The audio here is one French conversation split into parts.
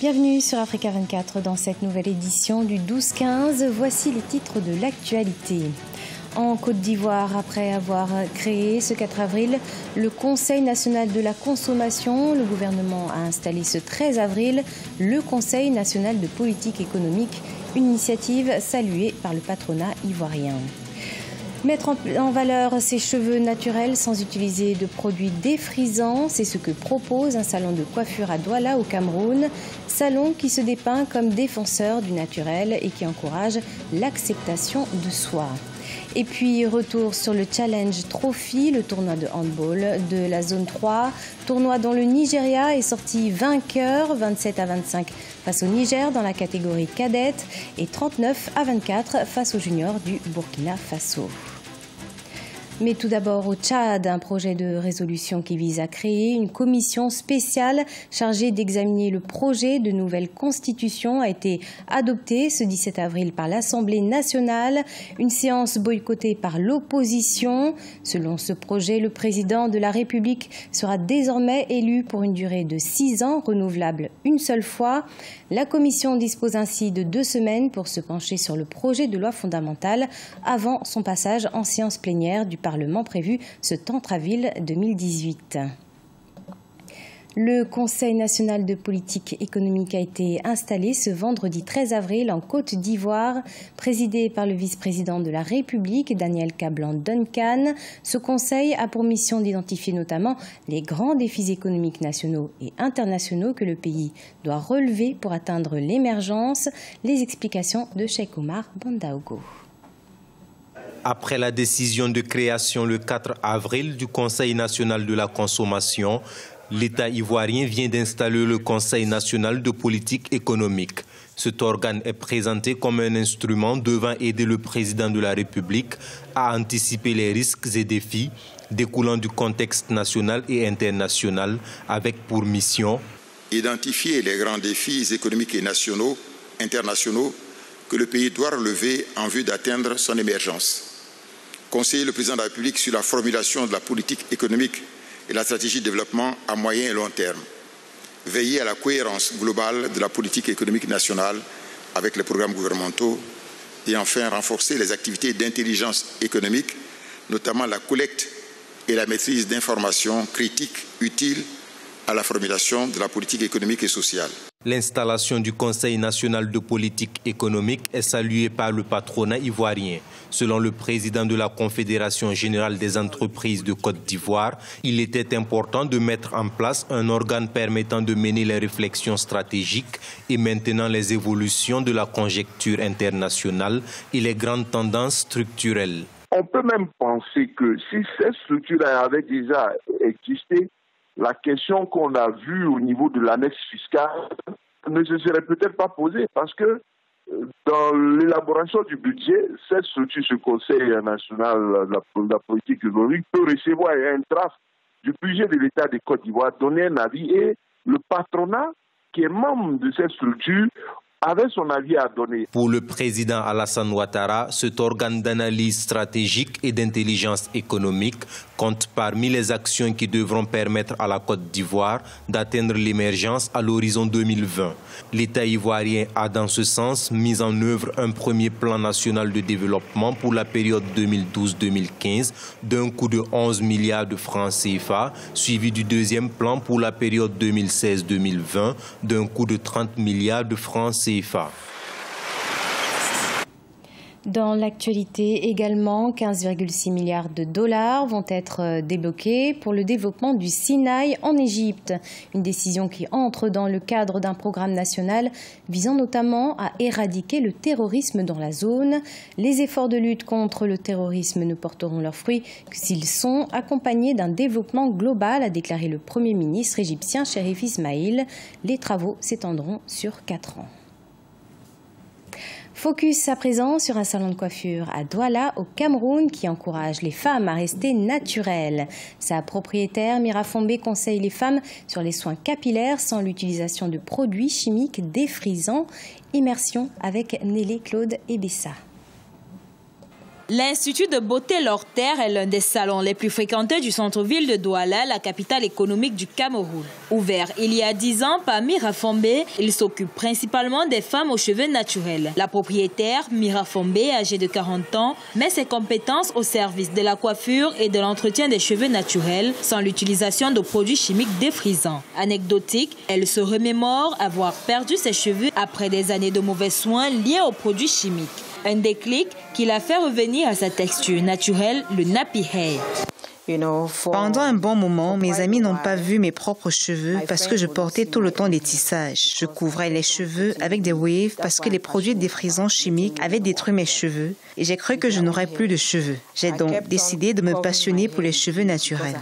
Bienvenue sur Africa 24 dans cette nouvelle édition du 12-15. Voici les titres de l'actualité. En Côte d'Ivoire, après avoir créé ce 4 avril le Conseil national de la consommation, le gouvernement a installé ce 13 avril le Conseil national de politique économique, une initiative saluée par le patronat ivoirien. Mettre en valeur ses cheveux naturels sans utiliser de produits défrisants, c'est ce que propose un salon de coiffure à Douala au Cameroun. Salon qui se dépeint comme défenseur du naturel et qui encourage l'acceptation de soi. Et puis retour sur le Challenge Trophy, le tournoi de handball de la zone 3. Tournoi dont le Nigeria est sorti vainqueur, 27-25 face au Niger dans la catégorie cadette et 39-24 face aux juniors du Burkina Faso. Mais tout d'abord au Tchad, un projet de résolution qui vise à créer une commission spéciale chargée d'examiner le projet de nouvelle constitution a été adopté ce 17 avril par l'Assemblée nationale, une séance boycottée par l'opposition. Selon ce projet, le président de la République sera désormais élu pour une durée de 6 ans, renouvelable une seule fois. La commission dispose ainsi de 2 semaines pour se pencher sur le projet de loi fondamentale avant son passage en séance plénière du Parlement prévu ce 30 avril 2018. Le Conseil national de politique économique a été installé ce vendredi 13 avril en Côte d'Ivoire, présidé par le vice-président de la République, Daniel Kablan-Duncan. Ce conseil a pour mission d'identifier notamment les grands défis économiques nationaux et internationaux que le pays doit relever pour atteindre l'émergence. Les explications de Cheikh Omar Bandaogo. Après la décision de création le 4 avril du Conseil national de la consommation, l'État ivoirien vient d'installer le Conseil national de politique économique. Cet organe est présenté comme un instrument devant aider le président de la République à anticiper les risques et défis découlant du contexte national et international, avec pour mission identifier les grands défis économiques et internationaux que le pays doit relever en vue d'atteindre son émergence. Conseiller le président de la République sur la formulation de la politique économique et la stratégie de développement à moyen et long terme. Veiller à la cohérence globale de la politique économique nationale avec les programmes gouvernementaux. Et enfin, renforcer les activités d'intelligence économique, notamment la collecte et la maîtrise d'informations critiques utiles à la formulation de la politique économique et sociale. L'installation du Conseil national de politique économique est saluée par le patronat ivoirien. Selon le président de la Confédération générale des entreprises de Côte d'Ivoire, il était important de mettre en place un organe permettant de mener les réflexions stratégiques et maintenant les évolutions de la conjoncture internationale et les grandes tendances structurelles. On peut même penser que si cette structure avait déjà existé, la question qu'on a vue au niveau de l'annexe fiscale ne se serait peut-être pas posée parce que dans l'élaboration du budget, cette structure, ce Conseil national de la politique économique peut recevoir un draft du budget de l'État de Côte d'Ivoire, donner un avis et le patronat qui est membre de cette structure avait son avis à donner. Pour le président Alassane Ouattara, cet organe d'analyse stratégique et d'intelligence économique compte parmi les actions qui devront permettre à la Côte d'Ivoire d'atteindre l'émergence à l'horizon 2020. L'État ivoirien a dans ce sens mis en œuvre un premier plan national de développement pour la période 2012-2015 d'un coût de 11 milliards de francs CFA, suivi du deuxième plan pour la période 2016-2020 d'un coût de 30 milliards de francs CFA. Dans l'actualité également, 15,6 milliards de dollars vont être débloqués pour le développement du Sinaï en Égypte. Une décision qui entre dans le cadre d'un programme national visant notamment à éradiquer le terrorisme dans la zone. Les efforts de lutte contre le terrorisme ne porteront leurs fruits que s'ils sont accompagnés d'un développement global, a déclaré le Premier ministre égyptien Chérif Ismaïl. Les travaux s'étendront sur 4 ans. Focus à présent sur un salon de coiffure à Douala, au Cameroun, qui encourage les femmes à rester naturelles. Sa propriétaire, Mira Fombé, conseille les femmes sur les soins capillaires sans l'utilisation de produits chimiques défrisants. Immersion avec Nelly Claude Ebessa. L'Institut de beauté Lorter est l'un des salons les plus fréquentés du centre-ville de Douala, la capitale économique du Cameroun. Ouvert il y a 10 ans par Mira Fombe, il s'occupe principalement des femmes aux cheveux naturels. La propriétaire, Mira Fombe, âgée de 40 ans, met ses compétences au service de la coiffure et de l'entretien des cheveux naturels sans l'utilisation de produits chimiques défrisants. Anecdotique, elle se remémore avoir perdu ses cheveux après des années de mauvais soins liés aux produits chimiques. Un déclic qui l'a fait revenir à sa texture naturelle, le nappy hair. Pendant un bon moment, mes amis n'ont pas vu mes propres cheveux parce que je portais tout le temps des tissages. Je couvrais les cheveux avec des waves parce que les produits défrisants chimiques avaient détruit mes cheveux et j'ai cru que je n'aurais plus de cheveux. J'ai donc décidé de me passionner pour les cheveux naturels.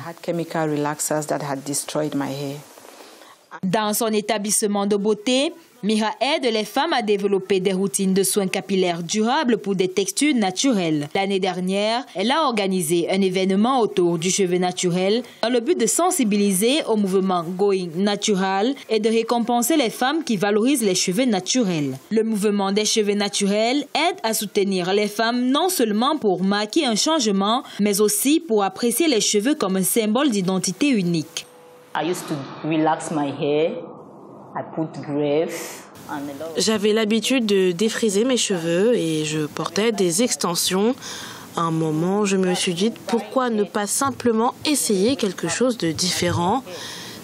Dans son établissement de beauté, Mira aide les femmes à développer des routines de soins capillaires durables pour des textures naturelles. L'année dernière, elle a organisé un événement autour du cheveu naturel dans le but de sensibiliser au mouvement Going Natural et de récompenser les femmes qui valorisent les cheveux naturels. Le mouvement des cheveux naturels aide à soutenir les femmes non seulement pour marquer un changement, mais aussi pour apprécier les cheveux comme un symbole d'identité unique. J'avais l'habitude de défriser mes cheveux et je portais des extensions. À un moment, je me suis dit pourquoi ne pas simplement essayer quelque chose de différent.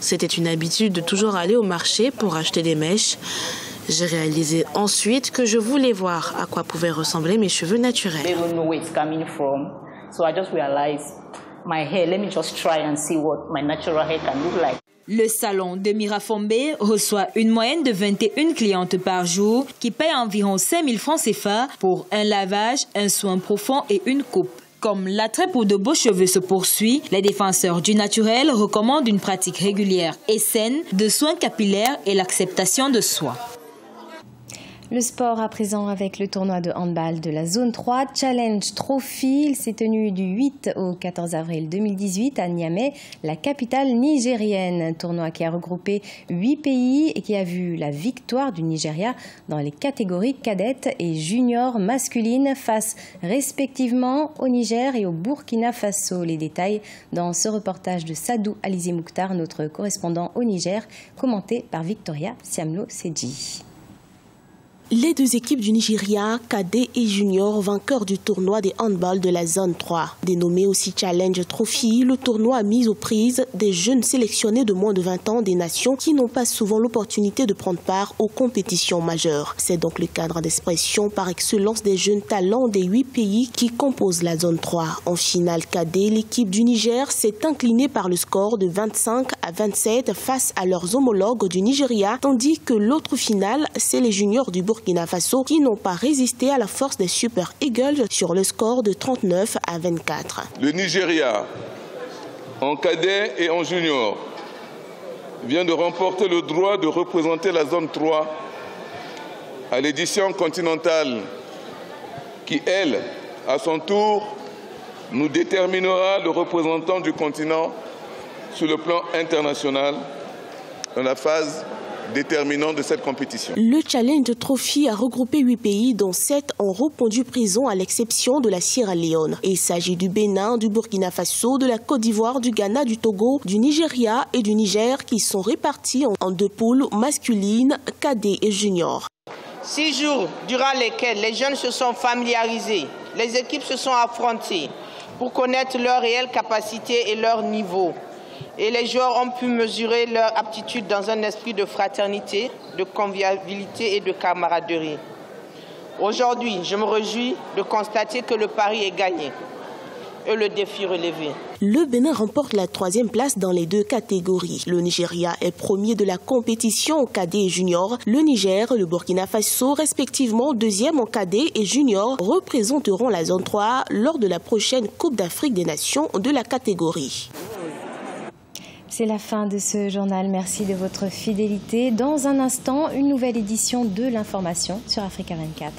C'était une habitude de toujours aller au marché pour acheter des mèches. J'ai réalisé ensuite que je voulais voir à quoi pouvaient ressembler mes cheveux naturels. Le salon de Mira Fombe reçoit une moyenne de 21 clientes par jour qui payent environ 5 000 francs CFA pour un lavage, un soin profond et une coupe. Comme l'attrait pour de beaux cheveux se poursuit, les défenseurs du naturel recommandent une pratique régulière et saine de soins capillaires et l'acceptation de soi. Le sport à présent avec le tournoi de handball de la zone 3, Challenge Trophy. Il s'est tenu du 8 au 14 avril 2018 à Niamey, la capitale nigérienne. Un tournoi qui a regroupé 8 pays et qui a vu la victoire du Nigeria dans les catégories cadettes et juniors masculines face respectivement au Niger et au Burkina Faso. Les détails dans ce reportage de Sadou Alizé Mouktar, notre correspondant au Niger, commenté par Victoria Siamlo-Sedji. Les deux équipes du Nigeria, cadets et juniors, vainqueurs du tournoi des handball de la zone 3. Dénommé aussi Challenge Trophy, le tournoi a mis aux prises des jeunes sélectionnés de moins de 20 ans des nations qui n'ont pas souvent l'opportunité de prendre part aux compétitions majeures. C'est donc le cadre d'expression par excellence des jeunes talents des 8 pays qui composent la zone 3. En finale cadet, l'équipe du Niger s'est inclinée par le score de 25-27 face à leurs homologues du Nigeria, tandis que l'autre finale, c'est les juniors du Burkina Faso qui n'ont pas résisté à la force des Super Eagles sur le score de 39-24. Le Nigeria, en cadet et en junior, vient de remporter le droit de représenter la zone 3 à l'édition continentale qui, elle, à son tour, nous déterminera le représentant du continent sur le plan international dans la phase déterminant de cette compétition. Le Challenge Trophy a regroupé 8 pays, dont 7 ont répondu présents à l'exception de la Sierra Leone. Il s'agit du Bénin, du Burkina Faso, de la Côte d'Ivoire, du Ghana, du Togo, du Nigeria et du Niger qui sont répartis en 2 poules masculines, cadets et juniors. 6 jours durant lesquels les jeunes se sont familiarisés, les équipes se sont affrontées pour connaître leurs réelles capacités et leur niveau. Et les joueurs ont pu mesurer leur aptitude dans un esprit de fraternité, de convivialité et de camaraderie. Aujourd'hui, je me réjouis de constater que le pari est gagné et le défi relevé. Le Bénin remporte la 3e place dans les 2 catégories. Le Nigeria est premier de la compétition en cadet et junior. Le Niger et le Burkina Faso, respectivement 2e en cadet et junior, représenteront la zone 3 lors de la prochaine Coupe d'Afrique des Nations de la catégorie. C'est la fin de ce journal. Merci de votre fidélité. Dans un instant, une nouvelle édition de l'information sur Africa 24.